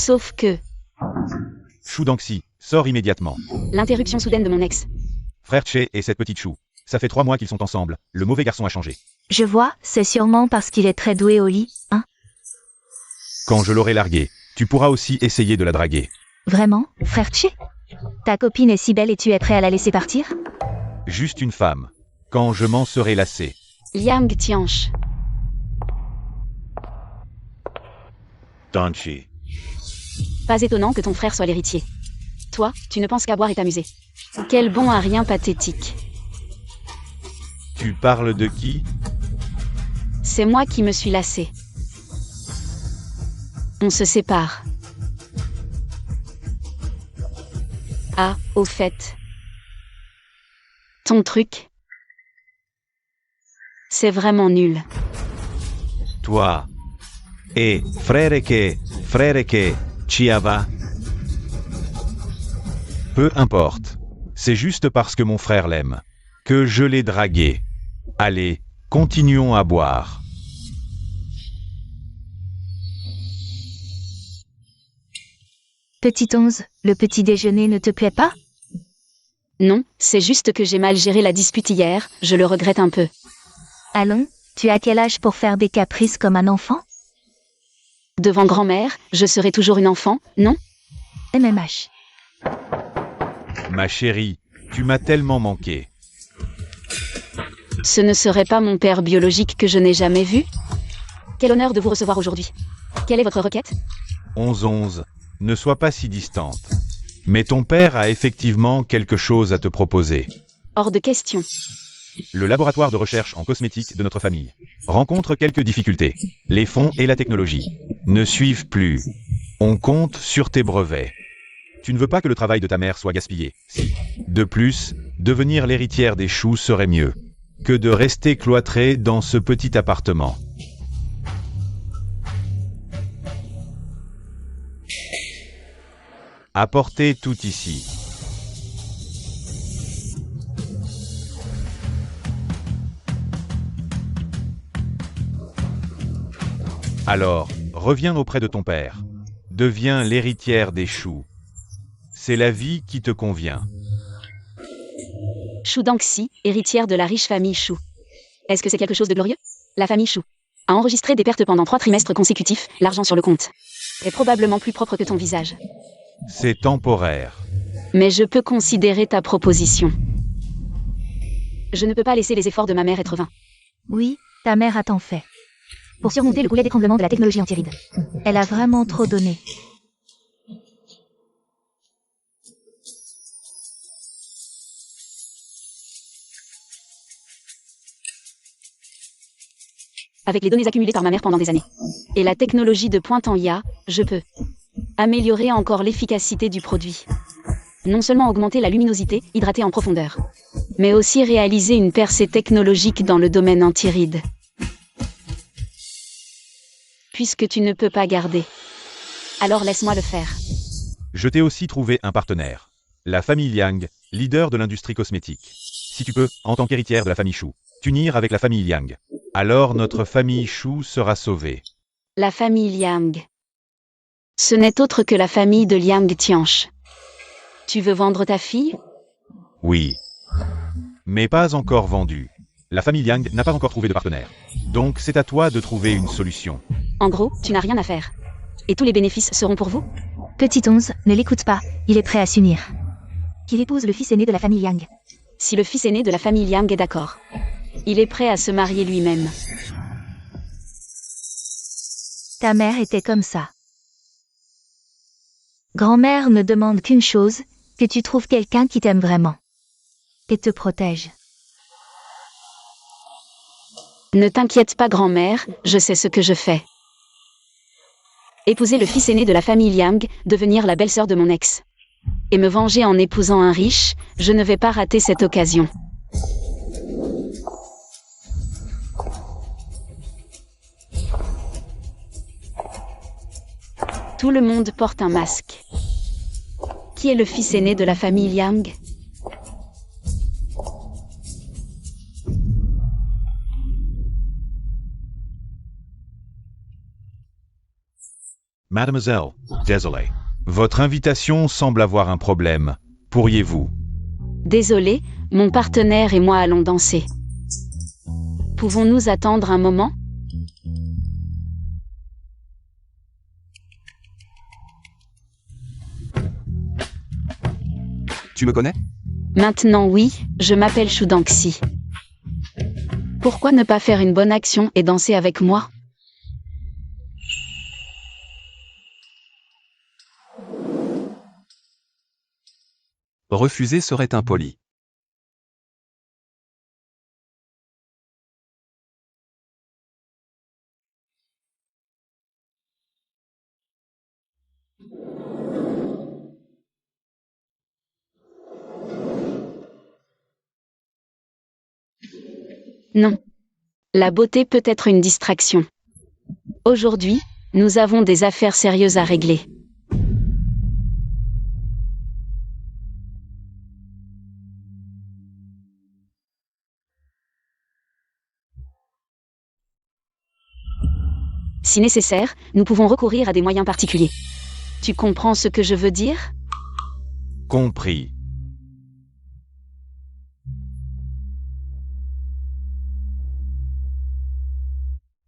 Sauf que... Chou Danxi, sors immédiatement. L'interruption soudaine de mon ex. Frère Che et cette petite Chou. Ça fait 3 mois qu'ils sont ensemble, le mauvais garçon a changé. Je vois, c'est sûrement parce qu'il est très doué au lit, hein? Quand je l'aurai largué, tu pourras aussi essayer de la draguer. Vraiment, frère Che? Ta copine est si belle et tu es prêt à la laisser partir? Juste une femme. Quand je m'en serai lassé. Liang Tianche. Danchi. Pas étonnant que ton frère soit l'héritier. Toi, tu ne penses qu'à boire et t'amuser. Quel bon à rien pathétique. Tu parles de qui? C'est moi qui me suis lassé. On se sépare. Ah, au fait. Ton truc. C'est vraiment nul. Toi. Et frère que, Chiava. Peu importe. C'est juste parce que mon frère l'aime. Que je l'ai dragué. Allez, continuons à boire. Petit 11, le petit déjeuner ne te plaît pas? Non, c'est juste que j'ai mal géré la dispute hier, je le regrette un peu. Allons, tu as quel âge pour faire des caprices comme un enfant? Devant grand-mère, je serai toujours une enfant, non? MMH. Ma chérie, tu m'as tellement manqué. Ce ne serait pas mon père biologique que je n'ai jamais vu? Quel honneur de vous recevoir aujourd'hui. Quelle est votre requête? 11-11, ne sois pas si distante. Mais ton père a effectivement quelque chose à te proposer. Hors de question. Le laboratoire de recherche en cosmétique de notre famille rencontre quelques difficultés. Les fonds et la technologie ne suivent plus. On compte sur tes brevets. Tu ne veux pas que le travail de ta mère soit gaspillé. De plus, devenir l'héritière des choux serait mieux que de rester cloîtrée dans ce petit appartement. Apportez tout ici. Alors, reviens auprès de ton père. Deviens l'héritière des choux. C'est la vie qui te convient. Chou Danxi, héritière de la riche famille Chou. Est-ce que c'est quelque chose de glorieux? La famille Chou a enregistré des pertes pendant 3 trimestres consécutifs, l'argent sur le compte est probablement plus propre que ton visage. C'est temporaire. Mais je peux considérer ta proposition. Je ne peux pas laisser les efforts de ma mère être vains. Oui, ta mère a tant fait. Pour surmonter le goulet d'étranglement de la technologie antiride. Elle a vraiment trop donné. Avec les données accumulées par ma mère pendant des années. Et la technologie de pointe en IA, je peux améliorer encore l'efficacité du produit. Non seulement augmenter la luminosité, hydrater en profondeur, mais aussi réaliser une percée technologique dans le domaine antiride. Puisque tu ne peux pas garder. Alors laisse-moi le faire. Je t'ai aussi trouvé un partenaire. La famille Liang, leader de l'industrie cosmétique. Si tu peux, en tant qu'héritière de la famille Chou, t'unir avec la famille Liang. Alors notre famille Chou sera sauvée. La famille Liang. Ce n'est autre que la famille de Liang Tianche. Tu veux vendre ta fille? Oui. Mais pas encore vendue. La famille Liang n'a pas encore trouvé de partenaire. Donc c'est à toi de trouver une solution. En gros, tu n'as rien à faire. Et tous les bénéfices seront pour vous? Petit 11, ne l'écoute pas, il est prêt à s'unir. Qu'il épouse le fils aîné de la famille Yang. Si le fils aîné de la famille Liang est d'accord, il est prêt à se marier lui-même. Ta mère était comme ça. Grand-mère ne demande qu'une chose, que tu trouves quelqu'un qui t'aime vraiment. Et te protège. Ne t'inquiète pas grand-mère, je sais ce que je fais. Épouser le fils aîné de la famille Liang, devenir la belle-sœur de mon ex. Et me venger en épousant un riche, je ne vais pas rater cette occasion. Tout le monde porte un masque. Qui est le fils aîné de la famille Liang? Mademoiselle, désolé. Votre invitation semble avoir un problème. Pourriez-vous? Désolé, mon partenaire et moi allons danser. Pouvons-nous attendre un moment? Tu me connais? Maintenant oui, je m'appelle Shudanxi. Pourquoi ne pas faire une bonne action et danser avec moi? Refuser serait impoli. Non. La beauté peut être une distraction. Aujourd'hui, nous avons des affaires sérieuses à régler. Si nécessaire, nous pouvons recourir à des moyens particuliers. Tu comprends ce que je veux dire? Compris.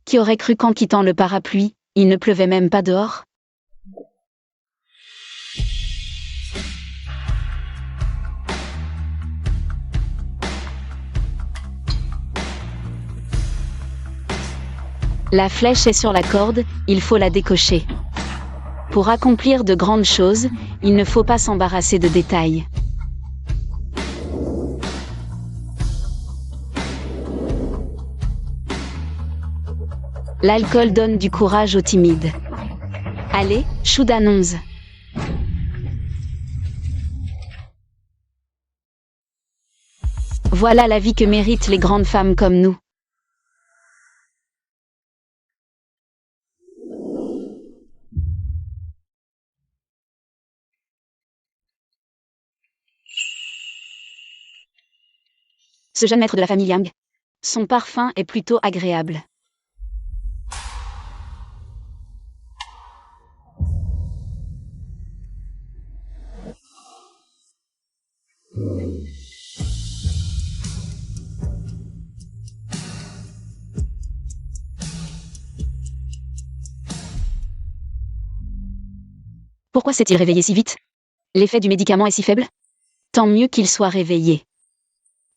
Qui aurait cru qu'en quittant le parapluie, il ne pleuvait même pas dehors? La flèche est sur la corde, il faut la décocher. Pour accomplir de grandes choses, il ne faut pas s'embarrasser de détails. L'alcool donne du courage aux timides. Allez, Shudanonze. Voilà la vie que méritent les grandes femmes comme nous. Ce jeune maître de la famille Yang. Son parfum est plutôt agréable. Pourquoi s'est-il réveillé si vite? L'effet du médicament est si faible? Tant mieux qu'il soit réveillé.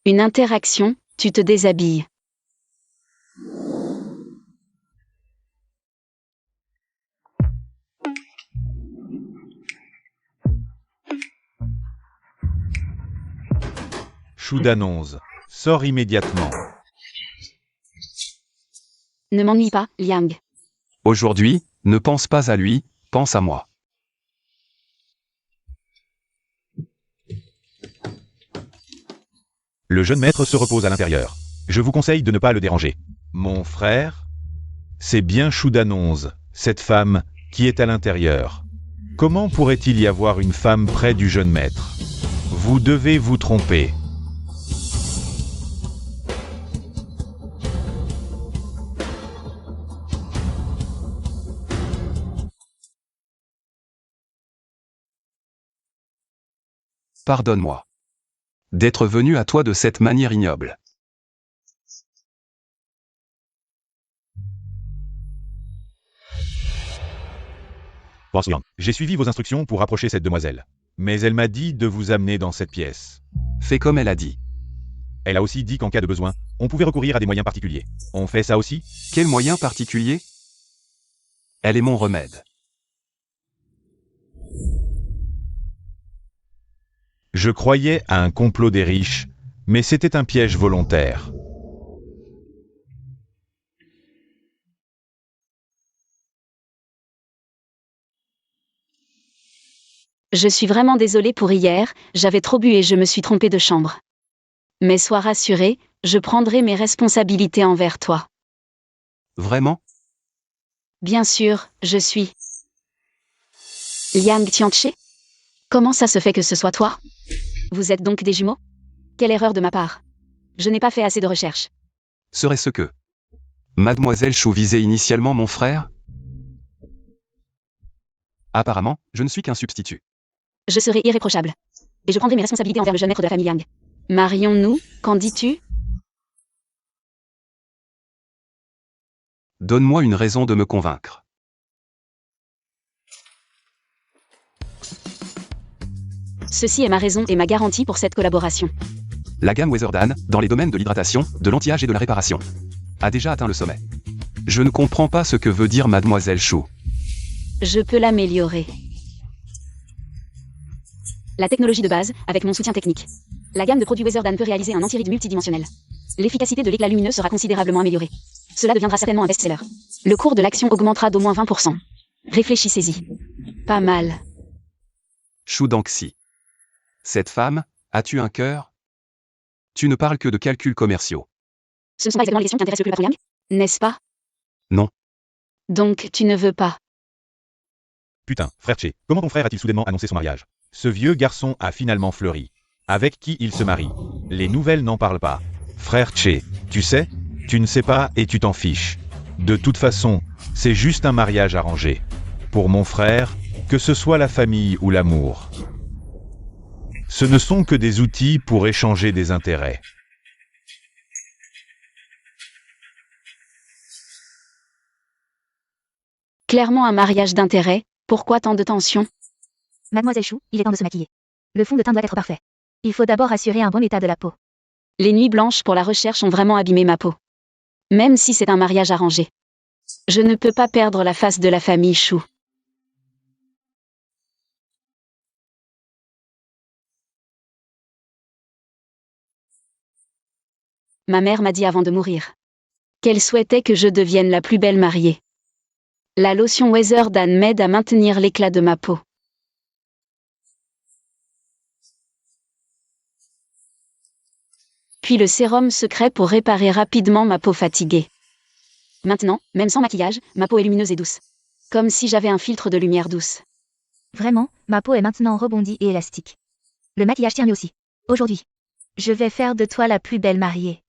Une interaction, tu te déshabilles. Shudanonze, sors immédiatement. Ne m'ennuie pas, Liang. Aujourd'hui, ne pense pas à lui, pense à moi. Le jeune maître se repose à l'intérieur. Je vous conseille de ne pas le déranger. Mon frère? C'est bien Shudanonze, cette femme, qui est à l'intérieur. Comment pourrait-il y avoir une femme près du jeune maître? Vous devez vous tromper. Pardonne-moi. D'être venu à toi de cette manière ignoble. J'ai suivi vos instructions pour approcher cette demoiselle. Mais elle m'a dit de vous amener dans cette pièce. Fais comme elle a dit. Elle a aussi dit qu'en cas de besoin, on pouvait recourir à des moyens particuliers. On fait ça aussi? Quel moyen particulier? Elle est mon remède. Je croyais à un complot des riches, mais c'était un piège volontaire. Je suis vraiment désolée pour hier, j'avais trop bu et je me suis trompée de chambre. Mais sois rassuré, je prendrai mes responsabilités envers toi. Vraiment? Bien sûr, je suis Liang Tianche? Comment ça se fait que ce soit toi? Vous êtes donc des jumeaux? Quelle erreur de ma part. Je n'ai pas fait assez de recherches. Serait-ce que... Mademoiselle Chou visait initialement mon frère? Apparemment, je ne suis qu'un substitut. Je serai irréprochable. Et je prendrai mes responsabilités envers le jeune maître de la famille Yang. Marions-nous, qu'en dis-tu? Donne-moi une raison de me convaincre. Ceci est ma raison et ma garantie pour cette collaboration. La gamme Weatherdan, dans les domaines de l'hydratation, de l'anti-âge et de la réparation, a déjà atteint le sommet. Je ne comprends pas ce que veut dire Mademoiselle Chou. Je peux l'améliorer. La technologie de base, avec mon soutien technique. La gamme de produits Weatherdan peut réaliser un anti-rides multidimensionnel. L'efficacité de l'éclat lumineux sera considérablement améliorée. Cela deviendra certainement un best-seller. Le cours de l'action augmentera d'au moins 20%. Réfléchissez-y. Pas mal. Chou Danxi. Cette femme, as-tu un cœur? Tu ne parles que de calculs commerciaux. Ce ne sont pas exactement les questions qui intéressent le plus le patron Yang, n'est-ce pas? Non. Donc tu ne veux pas. Putain, frère Che, comment ton frère a-t-il soudainement annoncé son mariage? Ce vieux garçon a finalement fleuri. Avec qui il se marie? Les nouvelles n'en parlent pas. Frère Che, tu sais? Tu ne sais pas et tu t'en fiches. De toute façon, c'est juste un mariage arrangé. Pour mon frère, que ce soit la famille ou l'amour. Ce ne sont que des outils pour échanger des intérêts. Clairement un mariage d'intérêt, pourquoi tant de tension? Mademoiselle Chou, il est temps de se maquiller. Le fond de teint doit être parfait. Il faut d'abord assurer un bon état de la peau. Les nuits blanches pour la recherche ont vraiment abîmé ma peau. Même si c'est un mariage arrangé. Je ne peux pas perdre la face de la famille Chou. Ma mère m'a dit avant de mourir qu'elle souhaitait que je devienne la plus belle mariée. La lotion Weatherdan m'aide à maintenir l'éclat de ma peau. Puis le sérum secret pour réparer rapidement ma peau fatiguée. Maintenant, même sans maquillage, ma peau est lumineuse et douce. Comme si j'avais un filtre de lumière douce. Vraiment, ma peau est maintenant rebondie et élastique. Le maquillage tient mieux aussi. Aujourd'hui, je vais faire de toi la plus belle mariée.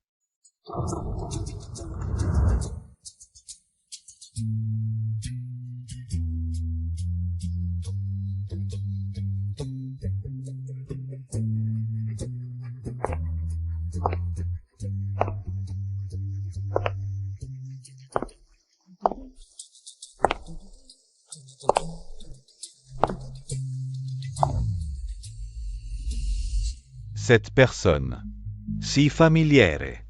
Cette personne. Si familière.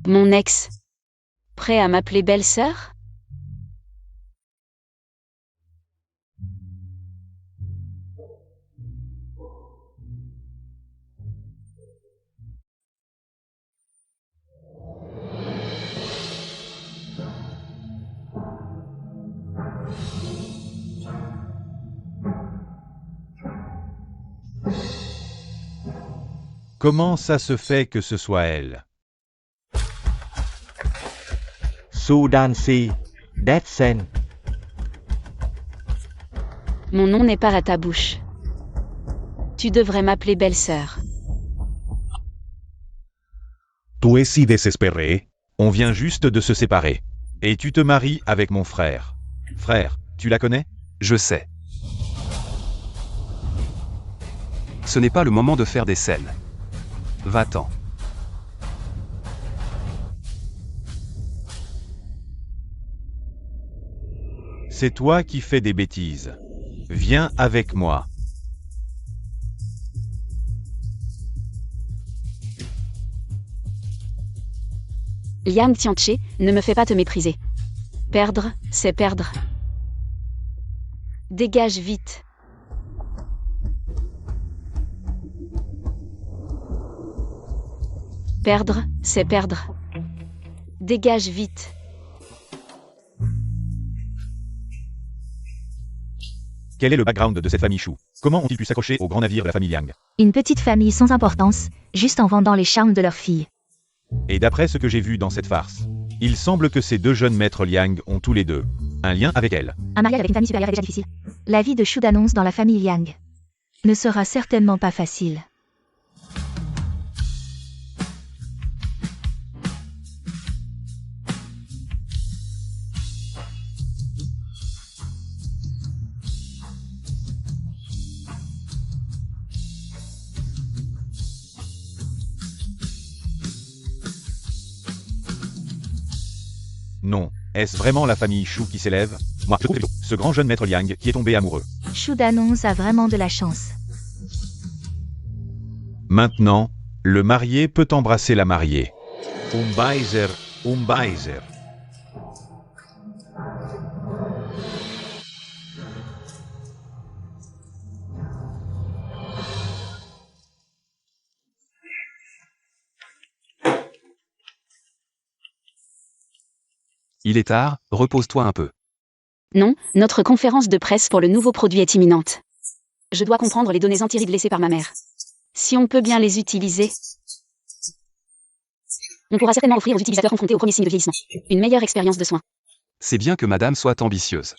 Mon ex. Prêt à m'appeler belle-sœur? Comment ça se fait que ce soit elle? Sudansi, Detsen, Mon nom n'est pas à ta bouche. Tu devrais m'appeler belle-sœur. Tu es si désespéré? On vient juste de se séparer. Et tu te maries avec mon frère. Frère, tu la connais? Je sais. Ce n'est pas le moment de faire des scènes. Va-t'en. C'est toi qui fais des bêtises. Viens avec moi. Liang Tianche, ne me fais pas te mépriser. Perdre, c'est perdre. Dégage vite. Perdre, c'est perdre. Dégage vite. Quel est le background de cette famille Chou? Comment ont-ils pu s'accrocher au grand navire de la famille Yang? Une petite famille sans importance, juste en vendant les charmes de leur fille. Et d'après ce que j'ai vu dans cette farce, il semble que ces deux jeunes maîtres Liang ont tous les deux un lien avec elle. Un mariage avec une famille supérieure est déjà difficile. La vie de Chou d'annonce dans la famille Yang ne sera certainement pas facile. Non, est-ce vraiment la famille Shu qui s'élève? Moi, je trouve plutôt ce grand jeune maître Liang qui est tombé amoureux. Shu d'annonce a vraiment de la chance. Maintenant, le marié peut embrasser la mariée. Un baiser, un baiser. Il est tard, repose-toi un peu. Non, notre conférence de presse pour le nouveau produit est imminente. Je dois comprendre les données empiriques laissées par ma mère. Si on peut bien les utiliser, on pourra certainement offrir aux utilisateurs confrontés aux premiers signes de vieillissement une meilleure expérience de soins. C'est bien que madame soit ambitieuse.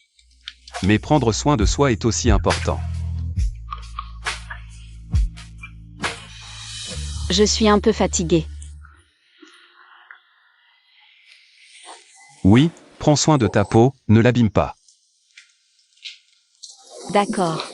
Mais prendre soin de soi est aussi important. Je suis un peu fatiguée. Oui, prends soin de ta peau, ne l'abîme pas. D'accord.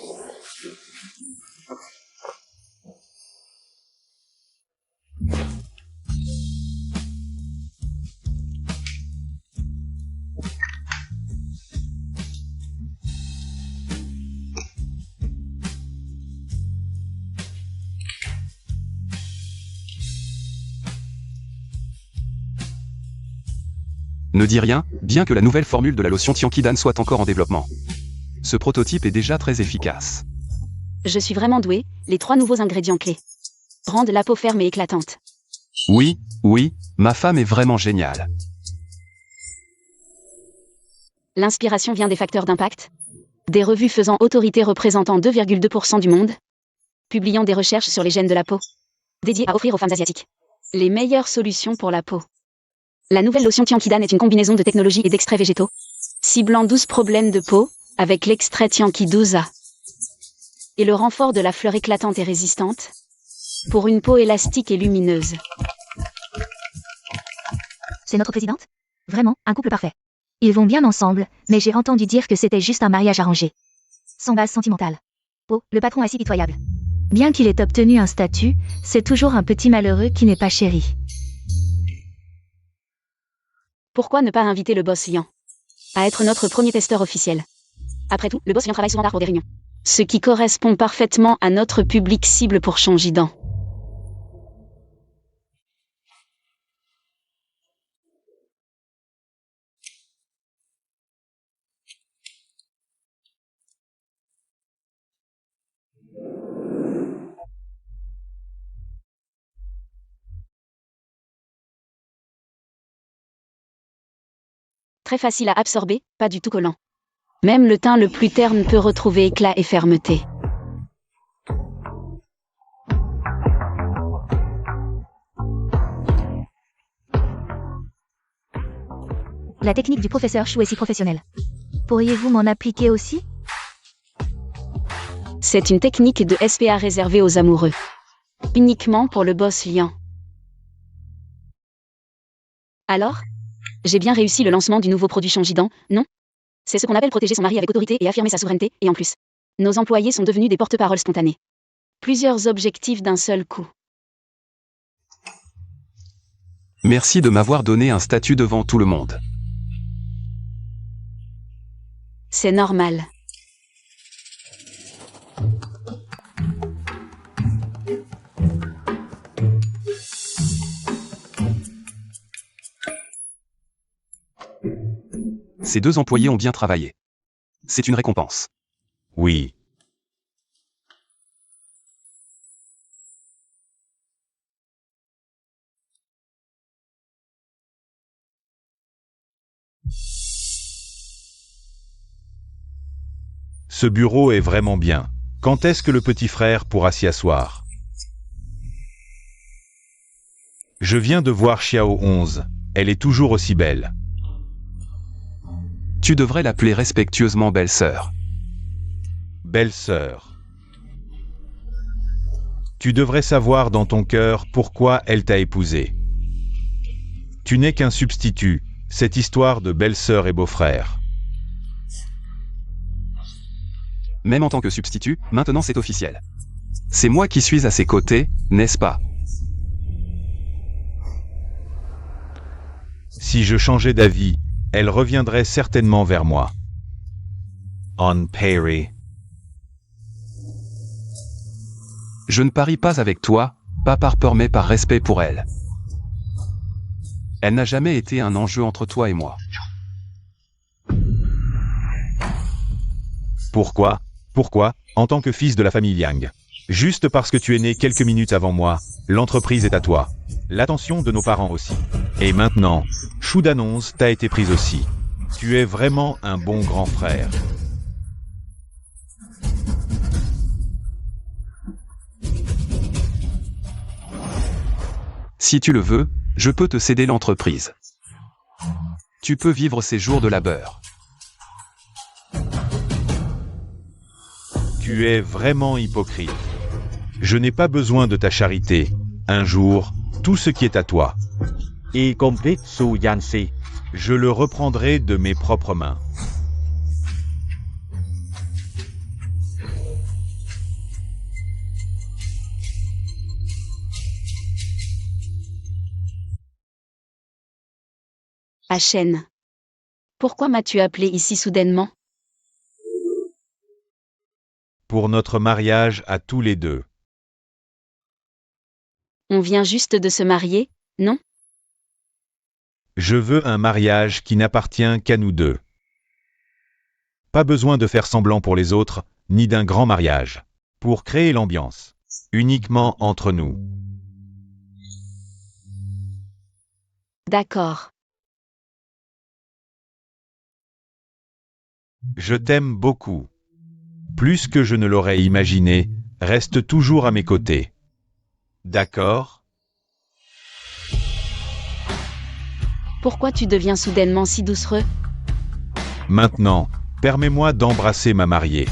Ne dis rien, bien que la nouvelle formule de la lotion Tianqidan soit encore en développement. Ce prototype est déjà très efficace. Je suis vraiment douée, les 3 nouveaux ingrédients clés rendent la peau ferme et éclatante. Oui, ma femme est vraiment géniale. L'inspiration vient des facteurs d'impact, des revues faisant autorité représentant 2,2% du monde, publiant des recherches sur les gènes de la peau, dédiées à offrir aux femmes asiatiques les meilleures solutions pour la peau. La nouvelle lotion Tianqidan est une combinaison de technologies et d'extraits végétaux, ciblant 12 problèmes de peau, avec l'extrait Tianqiduza et le renfort de la fleur éclatante et résistante, pour une peau élastique et lumineuse. C'est notre présidente? Vraiment, un couple parfait. Ils vont bien ensemble, mais j'ai entendu dire que c'était juste un mariage arrangé. Sans base sentimentale. Oh, le patron est si pitoyable. Bien qu'il ait obtenu un statut, c'est toujours un petit malheureux qui n'est pas chéri. Pourquoi ne pas inviter le boss Liang à être notre premier testeur officiel? Après tout, le boss Liang travaille souvent tard pour des réunions. Ce qui correspond parfaitement à notre public cible pour Changidan. Très facile à absorber, pas du tout collant. Même le teint le plus terne peut retrouver éclat et fermeté. La technique du professeur Shu est si professionnelle. Pourriez-vous m'en appliquer aussi? C'est une technique de SPA réservée aux amoureux. Uniquement pour le boss Liang. Alors? J'ai bien réussi le lancement du nouveau produit Changidan, non? C'est ce qu'on appelle protéger son mari avec autorité et affirmer sa souveraineté, et en plus, nos employés sont devenus des porte-paroles spontanés. Plusieurs objectifs d'un seul coup. Merci de m'avoir donné un statut devant tout le monde. C'est normal. Ces 2 employés ont bien travaillé. C'est une récompense. Oui. Ce bureau est vraiment bien. Quand est-ce que le petit frère pourra s'y asseoir? Je viens de voir Xiao 11. Elle est toujours aussi belle. Tu devrais l'appeler respectueusement belle-sœur. Belle-sœur. Tu devrais savoir dans ton cœur pourquoi elle t'a épousé. Tu n'es qu'un substitut, cette histoire de belle-sœur et beau-frère. Même en tant que substitut, maintenant c'est officiel. C'est moi qui suis à ses côtés, n'est-ce pas? Si je changeais d'avis, elle reviendrait certainement vers moi. On Perry. Je ne parie pas avec toi, pas par peur mais par respect pour elle. Elle n'a jamais été un enjeu entre toi et moi. Pourquoi? Pourquoi, en tant que fils de la famille Yang? Juste parce que tu es né quelques minutes avant moi, l'entreprise est à toi. L'attention de nos parents aussi. Et maintenant, Chou d'annonce t'a été prise aussi. Tu es vraiment un bon grand frère. Si tu le veux, je peux te céder l'entreprise. Tu peux vivre ces jours de labeur. Tu es vraiment hypocrite. Je n'ai pas besoin de ta charité. Un jour, tout ce qui est à toi, Y complete Su Yanxi. je le reprendrai de mes propres mains. Achen. Pourquoi m'as-tu appelé ici soudainement? Pour notre mariage à tous les deux. On vient juste de se marier, non? Je veux un mariage qui n'appartient qu'à nous deux. Pas besoin de faire semblant pour les autres, ni d'un grand mariage. Pour créer l'ambiance. Uniquement entre nous. D'accord. Je t'aime beaucoup. Plus que je ne l'aurais imaginé, reste toujours à mes côtés. D'accord? Pourquoi tu deviens soudainement si doucereux? Maintenant, permets-moi d'embrasser ma mariée.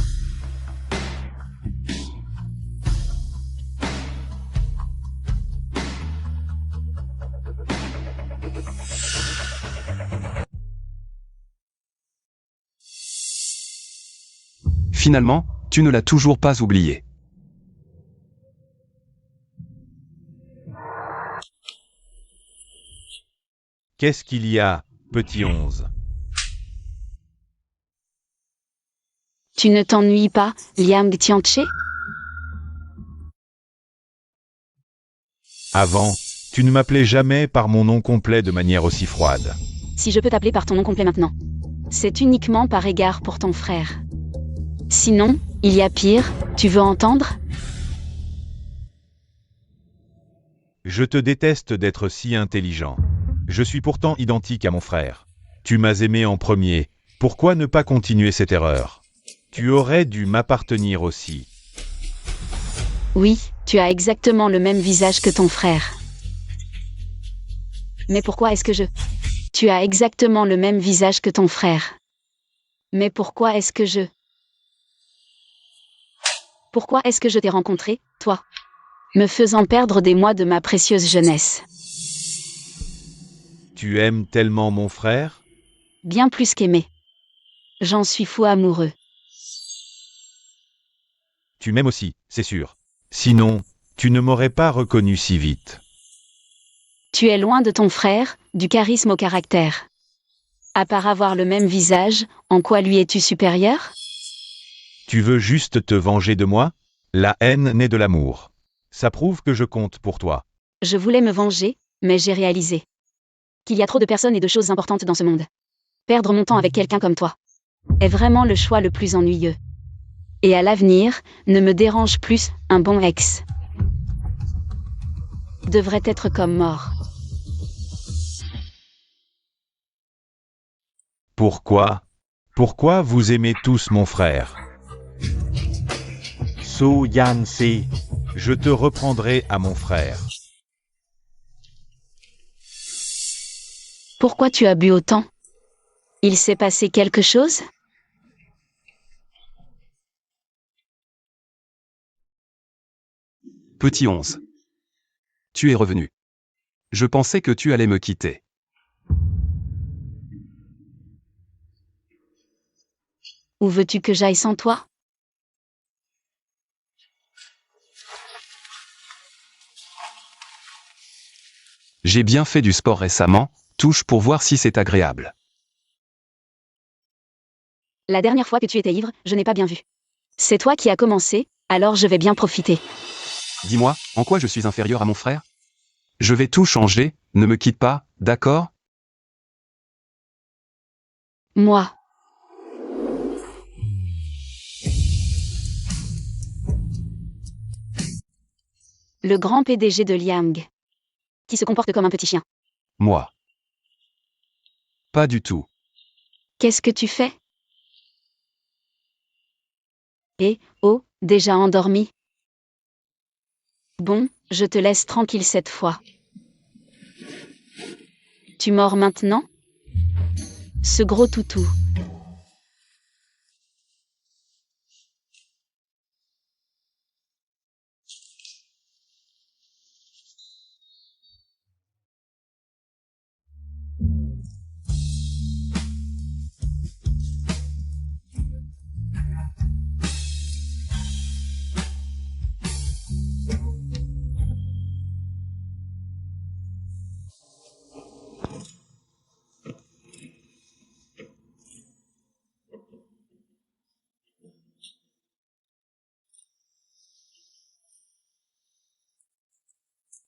Finalement, tu ne l'as toujours pas oublié. Qu'est-ce qu'il y a, petit 11? Tu ne t'ennuies pas, Liang Tianche? Avant, tu ne m'appelais jamais par mon nom complet de manière aussi froide. Si je peux t'appeler par ton nom complet maintenant. C'est uniquement par égard pour ton frère. Sinon, il y a pire, tu veux entendre? Je te déteste d'être si intelligent. Je suis pourtant identique à mon frère. Tu m'as aimé en premier, pourquoi ne pas continuer cette erreur? Tu aurais dû m'appartenir aussi. Oui, tu as exactement le même visage que ton frère. Mais pourquoi est-ce que je... Tu as exactement le même visage que ton frère. Mais pourquoi est-ce que je... Pourquoi est-ce que je t'ai rencontré, toi? Me faisant perdre des mois de ma précieuse jeunesse. Tu aimes tellement mon frère? Bien plus qu'aimer. J'en suis fou amoureux. Tu m'aimes aussi, c'est sûr. Sinon, tu ne m'aurais pas reconnu si vite. Tu es loin de ton frère, du charisme au caractère. À part avoir le même visage, en quoi lui es-tu supérieur? Tu veux juste te venger de moi? La haine naît de l'amour. Ça prouve que je compte pour toi. Je voulais me venger, mais j'ai réalisé qu'il y a trop de personnes et de choses importantes dans ce monde. Perdre mon temps avec quelqu'un comme toi est vraiment le choix le plus ennuyeux. Et à l'avenir, ne me dérange plus, un bon ex devrait être comme mort. Pourquoi? Pourquoi vous aimez tous mon frère? Su Yanxi. Je te reprendrai à mon frère. Pourquoi tu as bu autant? Il s'est passé quelque chose? Petit 11. Tu es revenu. Je pensais que tu allais me quitter. Où veux-tu que j'aille sans toi? J'ai bien fait du sport récemment, touche pour voir si c'est agréable. La dernière fois que tu étais ivre, je n'ai pas bien vu. C'est toi qui as commencé, alors je vais bien profiter. Dis-moi, en quoi je suis inférieur à mon frère? Je vais tout changer, ne me quitte pas, d'accord? Moi. Le grand PDG de Liang. Qui se comporte comme un petit chien. Moi. Pas du tout. Qu'est-ce que tu fais? Oh, déjà endormi? Bon, je te laisse tranquille cette fois. Tu mords maintenant? Ce gros toutou.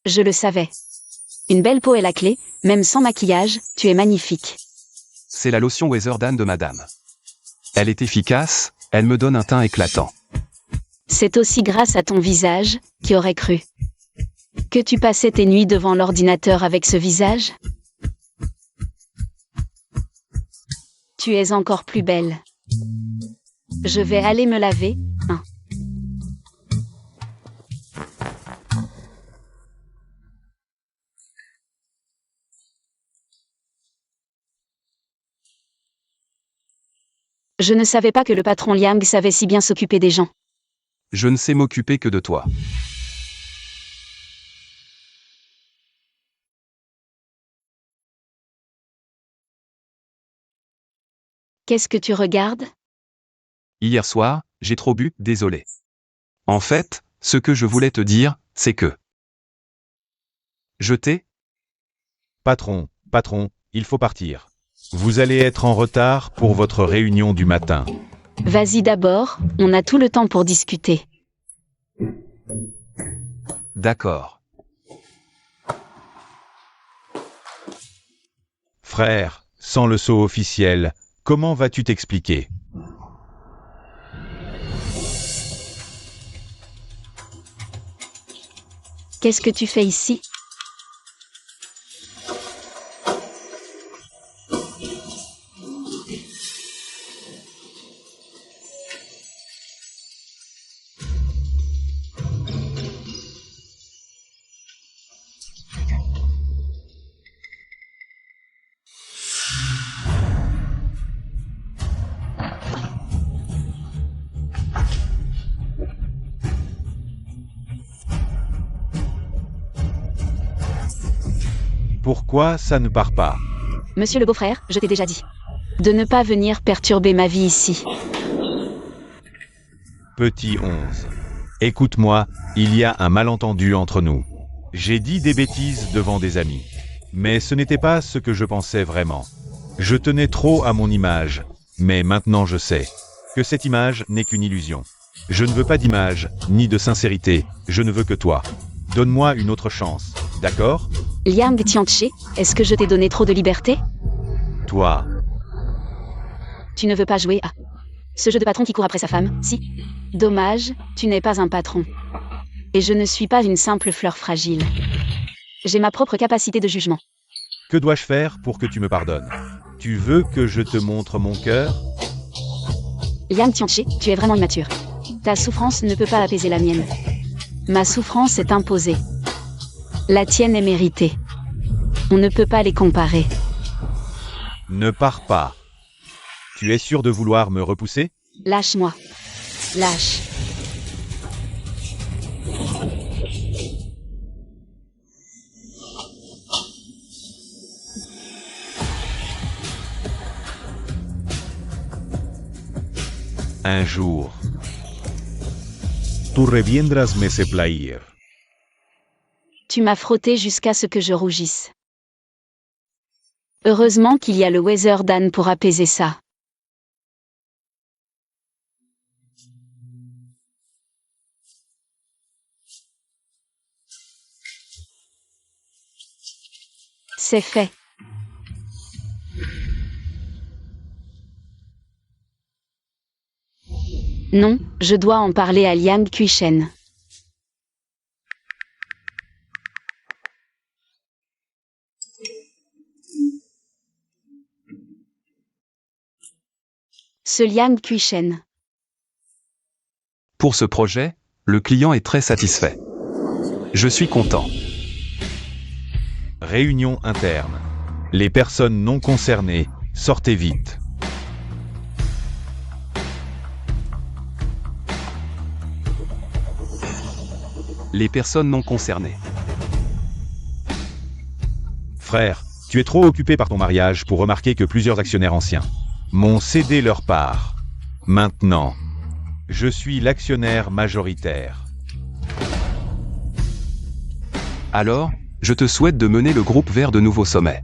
Je le savais. Une belle peau est la clé, même sans maquillage, tu es magnifique. C'est la lotion Weatherdan de madame. Elle est efficace, elle me donne un teint éclatant. C'est aussi grâce à ton visage, qui aurait cru. Que tu passais tes nuits devant l'ordinateur avec ce visage? Tu es encore plus belle. Je vais aller me laver, hein. Je ne savais pas que le patron Liang savait si bien s'occuper des gens. Je ne sais m'occuper que de toi. Qu'est-ce que tu regardes? Hier soir, j'ai trop bu, désolé. En fait, ce que je voulais te dire, c'est que... Je t'ai... Patron, il faut partir. Vous allez être en retard pour votre réunion du matin. Vas-y d'abord, on a tout le temps pour discuter. D'accord. Frère, sans le sceau officiel, comment vas-tu t'expliquer? Qu'est-ce que tu fais ici? Pourquoi ça ne part pas? Monsieur le beau-frère, je t'ai déjà dit. De ne pas venir perturber ma vie ici. Petit 11. Écoute-moi, il y a un malentendu entre nous. J'ai dit des bêtises devant des amis. Mais ce n'était pas ce que je pensais vraiment. Je tenais trop à mon image. Mais maintenant je sais que cette image n'est qu'une illusion. Je ne veux pas d'image, ni de sincérité. Je ne veux que toi. Donne-moi une autre chance, d'accord? Liang Tianche, est-ce que je t'ai donné trop de liberté? Toi. Tu ne veux pas jouer à ce jeu de patron qui court après sa femme, si? Dommage, tu n'es pas un patron. Et je ne suis pas une simple fleur fragile. J'ai ma propre capacité de jugement. Que dois-je faire pour que tu me pardonnes? Tu veux que je te montre mon cœur? Liang Tianche, tu es vraiment immature. Ta souffrance ne peut pas apaiser la mienne. Ma souffrance est imposée. La tienne est méritée. On ne peut pas les comparer. Ne pars pas. Tu es sûr de vouloir me repousser? Lâche-moi. Lâche. Un jour. Tu reviendras me plaire. Tu m'as frotté jusqu'à ce que je rougisse. Heureusement qu'il y a le Weatherdan pour apaiser ça. C'est fait. Non, je dois en parler à Liang Kuishen. Ce Liang Kuishen. Pour ce projet, le client est très satisfait. Je suis content. Réunion interne. Les personnes non concernées, sortez vite. Les personnes non concernées. Frère, tu es trop occupé par ton mariage pour remarquer que plusieurs actionnaires anciens m'ont cédé leur part. Maintenant, je suis l'actionnaire majoritaire. Alors, je te souhaite de mener le groupe vers de nouveaux sommets.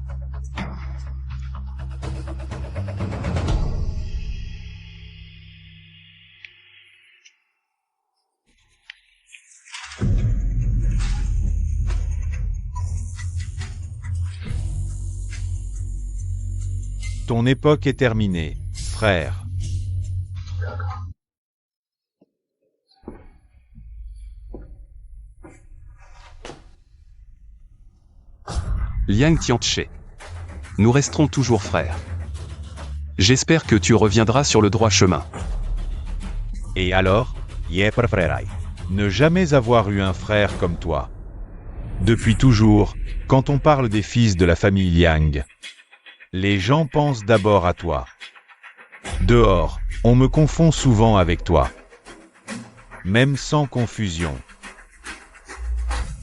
Ton époque est terminée, frère. Liang Tianche. Nous resterons toujours frères. J'espère que tu reviendras sur le droit chemin. Et alors, Yepr Frerai, ne jamais avoir eu un frère comme toi. Depuis toujours, quand on parle des fils de la famille Liang, les gens pensent d'abord à toi. Dehors, on me confond souvent avec toi. Même sans confusion.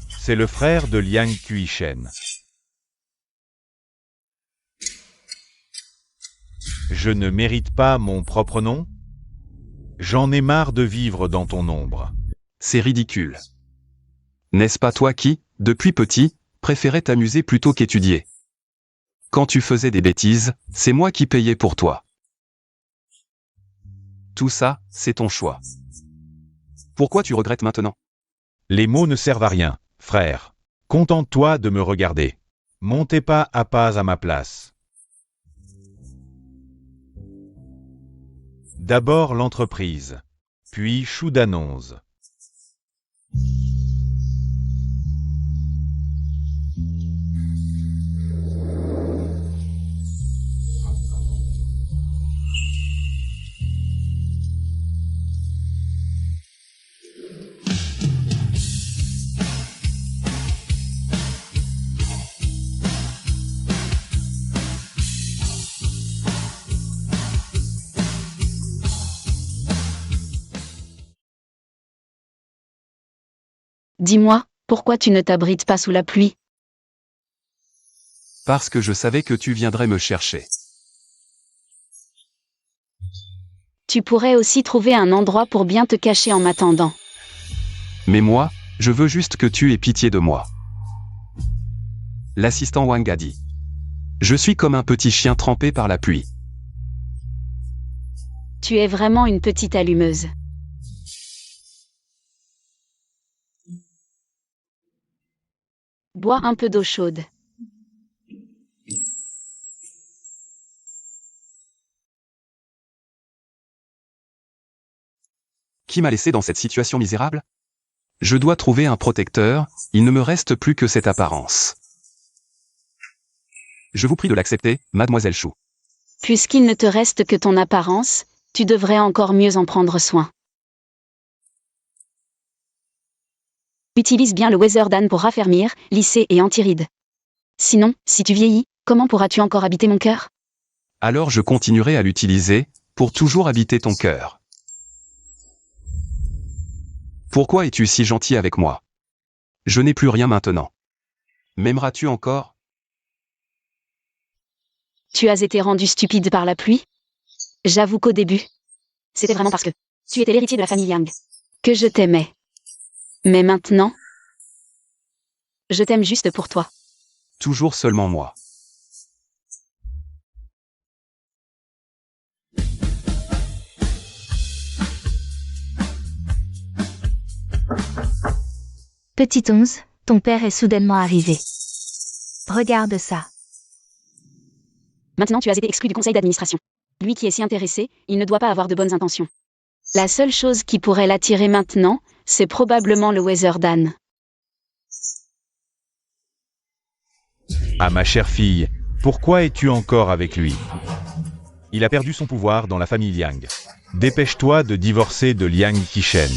C'est le frère de Liang Kuishen. Je ne mérite pas mon propre nom? J'en ai marre de vivre dans ton ombre. C'est ridicule. N'est-ce pas toi qui, depuis petit, préférais t'amuser plutôt qu'étudier? Quand tu faisais des bêtises, c'est moi qui payais pour toi. Tout ça, c'est ton choix. Pourquoi tu regrettes maintenant? Les mots ne servent à rien, frère. Contente-toi de me regarder. Montez pas à pas à ma place. D'abord l'entreprise, puis Choudanonze. Dis-moi, pourquoi tu ne t'abrites pas sous la pluie? Parce que je savais que tu viendrais me chercher. Tu pourrais aussi trouver un endroit pour bien te cacher en m'attendant. Mais moi, je veux juste que tu aies pitié de moi. L'assistant Wang a dit. Je suis comme un petit chien trempé par la pluie. Tu es vraiment une petite allumeuse. Bois un peu d'eau chaude. Qui m'a laissé dans cette situation misérable? Je dois trouver un protecteur, il ne me reste plus que cette apparence. Je vous prie de l'accepter, mademoiselle Chou. Puisqu'il ne te reste que ton apparence, tu devrais encore mieux en prendre soin. Utilise bien le Weatherdan pour raffermir, lisser et anti-rides. Sinon, si tu vieillis, comment pourras-tu encore habiter mon cœur? Alors je continuerai à l'utiliser, pour toujours habiter ton cœur. Pourquoi es-tu si gentil avec moi? Je n'ai plus rien maintenant. M'aimeras-tu encore? Tu as été rendu stupide par la pluie? J'avoue qu'au début, c'était vraiment parce que tu étais l'héritier de la famille Yang que je t'aimais. Mais maintenant, je t'aime juste pour toi. Toujours seulement moi. Petit 11, ton père est soudainement arrivé. Regarde ça. Maintenant tu as été exclu du conseil d'administration. Lui qui est si intéressé, il ne doit pas avoir de bonnes intentions. La seule chose qui pourrait l'attirer maintenant, c'est probablement le Weatherdan. Ah ma chère fille, pourquoi es-tu encore avec lui? Il a perdu son pouvoir dans la famille Liang. Dépêche-toi de divorcer de Liang Qishen.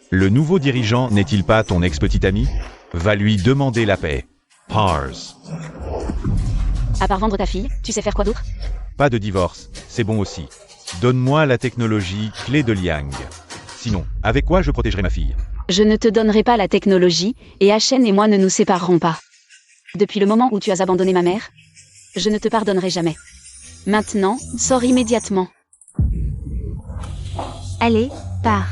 Le nouveau dirigeant n'est-il pas ton ex-petit ami? Va lui demander la paix. Pars. À part vendre ta fille, tu sais faire quoi d'autre? Pas de divorce, c'est bon aussi. Donne-moi la technologie clé de Liang. Sinon, avec quoi je protégerai ma fille? Je ne te donnerai pas la technologie, et Achen et moi ne nous séparerons pas. Depuis le moment où tu as abandonné ma mère, je ne te pardonnerai jamais. Maintenant, sors immédiatement. Allez, pars.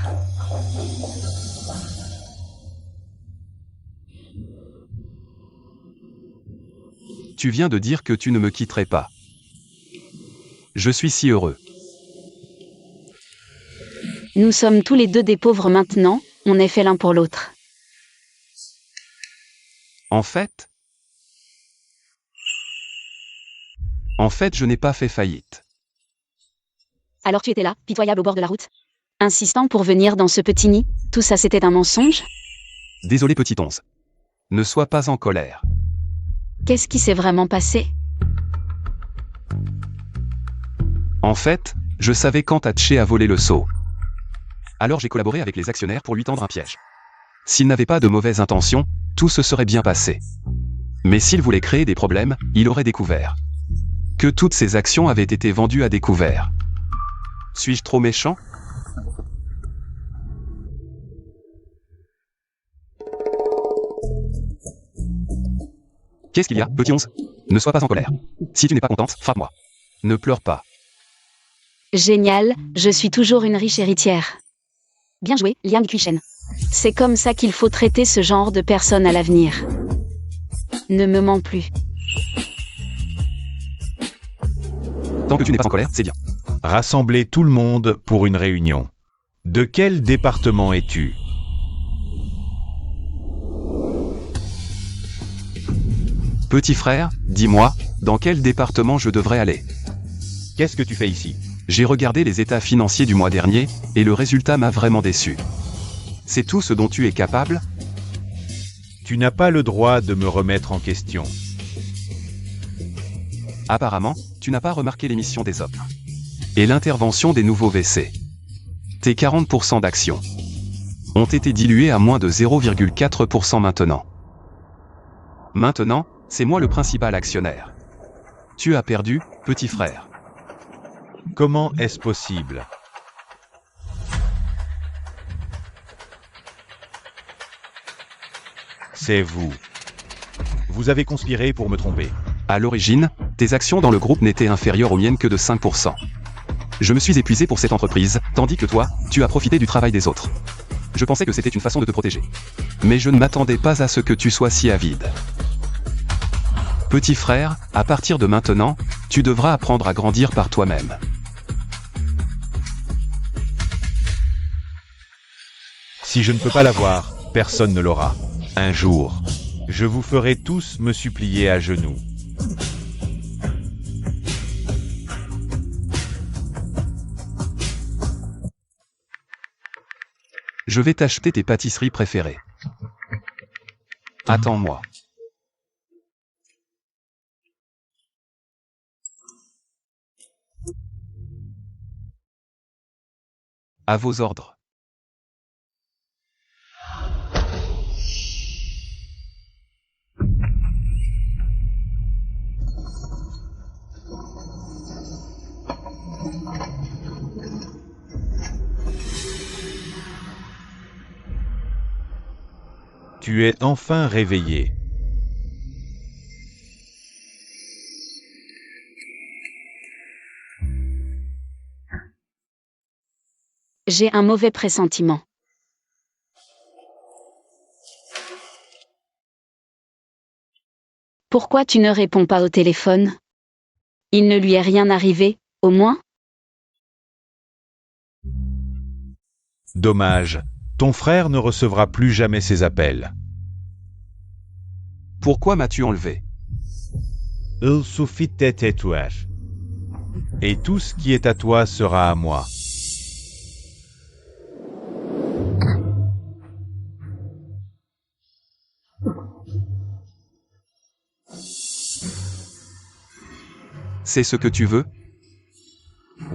Tu viens de dire que tu ne me quitterais pas. Je suis si heureux. Nous sommes tous les deux des pauvres maintenant, on est fait l'un pour l'autre. En fait, je n'ai pas fait faillite. Alors tu étais là, pitoyable au bord de la route, insistant pour venir dans ce petit nid, tout ça c'était un mensonge? Désolé petit onze. Ne sois pas en colère. Qu'est-ce qui s'est vraiment passé? En fait, je savais quand Tatché a volé le seau. Alors j'ai collaboré avec les actionnaires pour lui tendre un piège. S'il n'avait pas de mauvaises intentions, tout se serait bien passé. Mais s'il voulait créer des problèmes, il aurait découvert que toutes ses actions avaient été vendues à découvert. Suis-je trop méchant? Qu'est-ce qu'il y a, petit onze? Ne sois pas en colère. Si tu n'es pas contente, frappe-moi. Ne pleure pas. Génial, je suis toujours une riche héritière. Bien joué, Liang Qishen. C'est comme ça qu'il faut traiter ce genre de personnes à l'avenir. Ne me mens plus. Tant que tu n'es pas en colère, c'est bien. Rassemblez tout le monde pour une réunion. De quel département es-tu? Petit frère, dis-moi, dans quel département je devrais aller? Qu'est-ce que tu fais ici? J'ai regardé les états financiers du mois dernier, et le résultat m'a vraiment déçu. C'est tout ce dont tu es capable? Tu n'as pas le droit de me remettre en question. Apparemment, tu n'as pas remarqué l'émission des offres. Et l'intervention des nouveaux WC. Tes 40% d'actions ont été dilués à moins de 0,4% maintenant. Maintenant, c'est moi le principal actionnaire. Tu as perdu, petit frère. Comment est-ce possible? C'est vous. Vous avez conspiré pour me tromper. À l'origine, tes actions dans le groupe n'étaient inférieures aux miennes que de 5%. Je me suis épuisé pour cette entreprise, tandis que toi, tu as profité du travail des autres. Je pensais que c'était une façon de te protéger. Mais je ne m'attendais pas à ce que tu sois si avide. Petit frère, à partir de maintenant, tu devras apprendre à grandir par toi-même. Si je ne peux pas l'avoir, personne ne l'aura. Un jour, je vous ferai tous me supplier à genoux. Je vais t'acheter tes pâtisseries préférées. Attends-moi. À vos ordres. Tu es enfin réveillé. J'ai un mauvais pressentiment. Pourquoi tu ne réponds pas au téléphone? Il ne lui est rien arrivé, au moins? Dommage. Ton frère ne recevra plus jamais ses appels. Pourquoi m'as-tu enlevé? Il suffit de t'étouer. Et tout ce qui est à toi sera à moi. C'est ce que tu veux?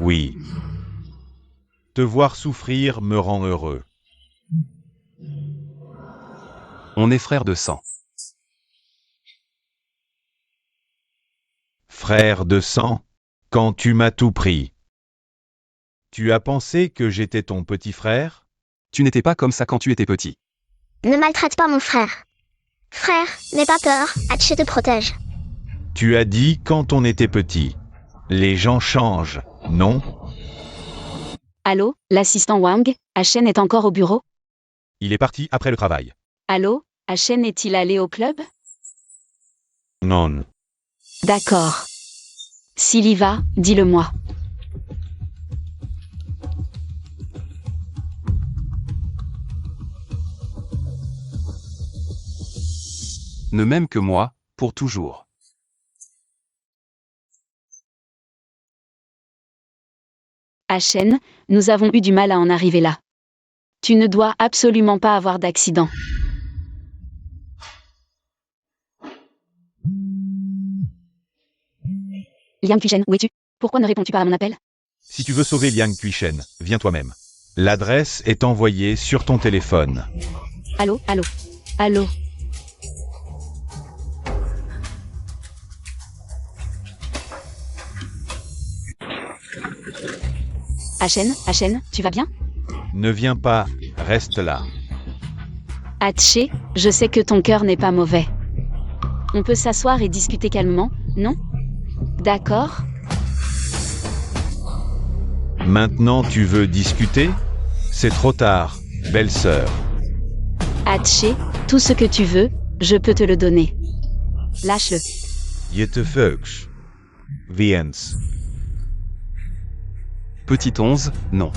Oui. Te voir souffrir me rend heureux. On est frères de sang. Frère de sang, quand tu m'as tout pris. Tu as pensé que j'étais ton petit frère? Tu n'étais pas comme ça quand tu étais petit. Ne maltraite pas mon frère. Frère, n'aie pas peur, Hatché te protège. Tu as dit quand on était petit. Les gens changent, non? Allô, l'assistant Wang, Ashen est encore au bureau? Il est parti après le travail. Allô, Ashen est-il allé au club? Non. D'accord. S'il y va, dis-le-moi. Ne m'aime que moi, pour toujours. Ashen, nous avons eu du mal à en arriver là. Tu ne dois absolument pas avoir d'accident. Liang Quishen, où es-tu? Pourquoi ne réponds-tu pas à mon appel? Si tu veux sauver Liang Quishen, viens toi-même. L'adresse est envoyée sur ton téléphone. Allô, allô, allô. Ashen, tu vas bien? Ne viens pas, reste là. Hatché, je sais que ton cœur n'est pas mauvais. On peut s'asseoir et discuter calmement, non? D'accord? Maintenant tu veux discuter? C'est trop tard, belle sœur. Hatché, tout ce que tu veux, je peux te le donner. Lâche-le. Je te fuchs. Viens. Petit 11, non.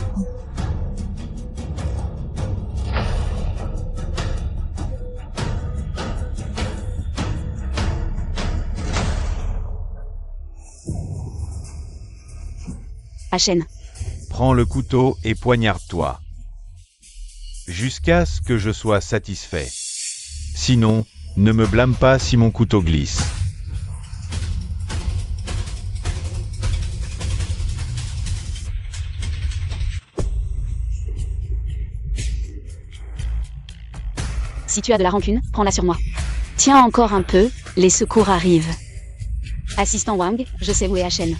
Ashen. Prends le couteau et poignarde-toi. Jusqu'à ce que je sois satisfait. Sinon, ne me blâme pas si mon couteau glisse. Si tu as de la rancune, prends-la sur moi. Tiens encore un peu, les secours arrivent. Assistant Wang, je sais où est Ashen.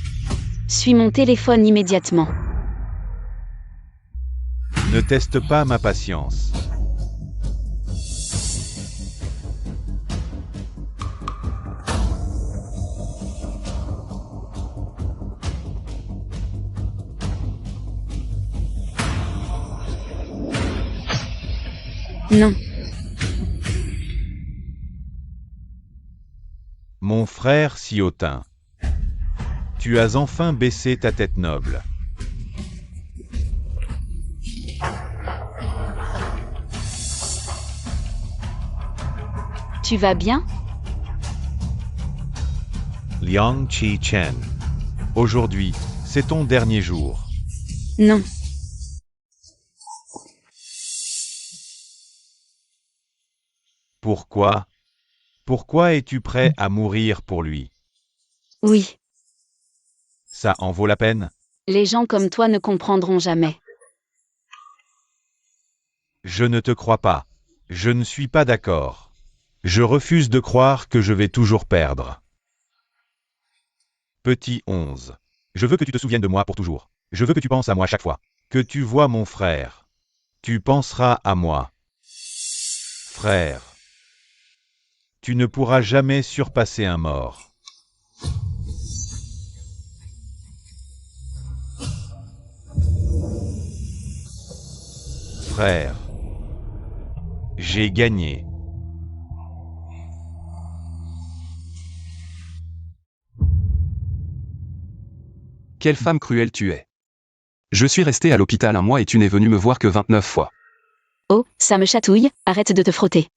Suis mon téléphone immédiatement. Ne teste pas ma patience. Non. Mon frère Siotin. Tu as enfin baissé ta tête noble. Tu vas bien? Liang Qi-chen. Aujourd'hui, c'est ton dernier jour. Non. Pourquoi? Pourquoi es-tu prêt à mourir pour lui? Oui. Ça en vaut la peine? Les gens comme toi ne comprendront jamais. Je ne te crois pas. Je ne suis pas d'accord. Je refuse de croire que je vais toujours perdre. Petit 11. Je veux que tu te souviennes de moi pour toujours. Je veux que tu penses à moi chaque fois. Que tu vois mon frère. Tu penseras à moi. Frère. Tu ne pourras jamais surpasser un mort. Frère. J'ai gagné. Quelle femme cruelle tu es. Je suis resté à l'hôpital un mois et tu n'es venu me voir que 29 fois. Oh, ça me chatouille, arrête de te frotter.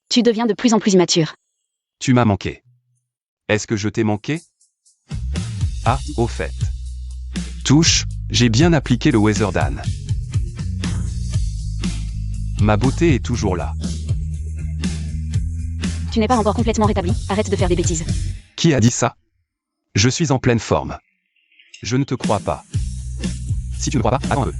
Tu deviens de plus en plus immature. Tu m'as manqué. Est-ce que je t'ai manqué? Ah, au fait. Touche, j'ai bien appliqué le Weatherdan. Ma beauté est toujours là. Tu n'es pas encore complètement rétabli, arrête de faire des bêtises. Qui a dit ça? Je suis en pleine forme. Je ne te crois pas. Si tu ne crois pas, attends un peu.